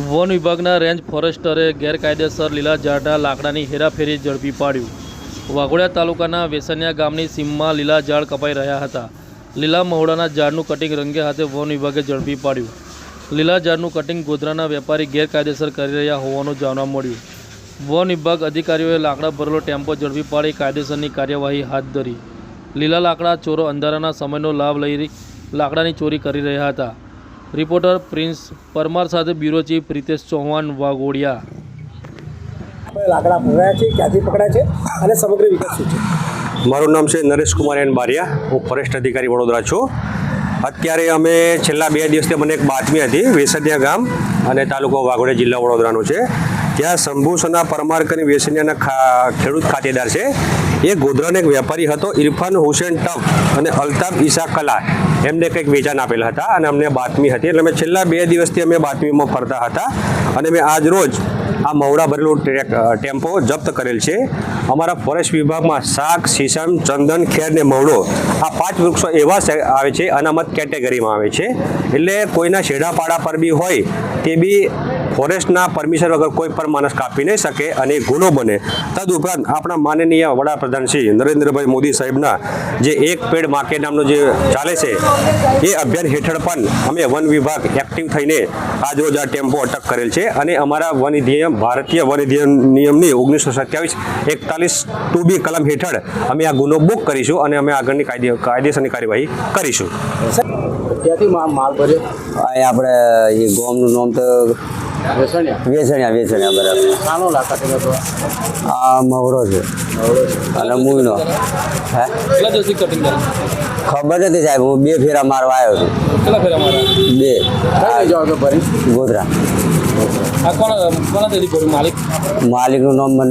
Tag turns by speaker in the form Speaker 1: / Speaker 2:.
Speaker 1: One વિભાગના range ફોરેસ્ટરે ગેરકાયદેસર લીલા ઝાડના લાકડાની હેરાફેરી ઝડપી પાડ્યું। વાઘોડિયા તાલુકાના વેસનિયા ગામની સીમમાં લીલા ઝાડ કપાઈ રહ્યા હતા। લીલા મહોડાના ઝાડનું કટિંગ રંગે હાથે વન વિભાગે ઝડપી પાડ્યું। લીલા ઝાડનું કટિંગ ગોધરાના વેપારી ગેરકાયદેસર કરી રહ્યા હોવાનું જાણવા મળ્યું। વન વિભાગ અધિકારીઓએ લાકડા ભરેલો ટેમ્પો ઝડપી પાડી કાયદેસરની કાર્યવાહી હાથ ધરી। લીલા લાકડા ચોરો અંધારાના સમયનો લાભ લઈ લાકડાની ચોરી કરી રહ્યા હતા। રિપોર્ટર પ્રિન્સ પરમાર સાથે બ્યુરો ચીફ રીતેશ ચૌહાણ, વાઘોડિયા।
Speaker 2: લાકડા પકડાયા છે, ક્યાંથી પકડાયા છે અને સમગ્ર વિગત શું છે?
Speaker 3: મારું નામ છે નરેશ કુમાર એન બારિયા, હું ફોરેસ્ટ અધિકારી વડોદરા છું। અત્યારે અમે છેલ્લા 2 દિવસથી મને એક બાતમી હતી, વેસનિયા ગામ અને તાલુકો વાઘોડિયા, જિલ્લા વડોદરાનો છે। ત્યાં શંભુસના પરમાર કરીને વેસનિયાના ખેડૂત ખાતેદાર છે। એ ગોધરાનો એક વેપારી હતો, ઇરફાન હુસેન ટફ અને અલ્તાફ ઈસા કલા, એમને કંઈક વેચાણ આપેલા હતા અને અમને બાતમી હતી। એટલે અમે છેલ્લા 2 દિવસથી અમે બાતમીમાં ફરતા હતા અને મેં આજ રોજ આ મવડા ભરેલું ટેમ્પો જપ્ત કરેલ છે। અમારા ફોરેસ્ટ વિભાગમાં શાક, સીસમ, ચંદન, ખેર ને મવડો, આ 5 વૃક્ષો એવા આવે છે, અનામત કેટેગરીમાં આવે છે। એટલે કોઈના છેડાપાડા પર બી હોય તે બી ફોરેસ્ટના પરમિશન વગર કોઈ પણ માણસ કાપી નહીં શકે અને ગુનો બને। તદુપરાંત આપણા માનનીય વડાપ્રધાન શ્રી નરેન્દ્રભાઈ મોદી સાહેબના જે એક પેડ માકે નામનો જે ચાલે છે, એ અભિયાન હેઠળ પણ અમે વન વિભાગ એક્ટિવ થઈને આજરોજ આ ટેમ્પો અટક કરેલ છે અને અમારા વન અધિનિયમ, ભારતીય વન અધિનિયમની 1927-41(2)B કલમ હેઠળ અમે આ ગુનો બુક કરીશું અને અમે આગળની કાયદેસરની કાર્યવાહી કરીશું।
Speaker 2: ક્યાંથી માલ ભર્યો?
Speaker 4: આપણે એ ગામનું નામ તો વેસણિયા બરાબર।
Speaker 2: શાનો લાકડા તમે તો?
Speaker 4: આ મવડો છે અને મૂળનો। હે,
Speaker 1: કેટલા દિવસથી કટિંગ કરે?
Speaker 4: ખબર નથી સાહેબ, હું 2 ફેરા મારવા આવ્યો છું।
Speaker 1: કેટલા ફેરા માર્યા?
Speaker 4: 2
Speaker 2: જાઓ તો ભરી
Speaker 4: ગોધરા।
Speaker 1: આ કોના તેથી ભર્યું? માલિકનું
Speaker 4: માલિકનું નામ મને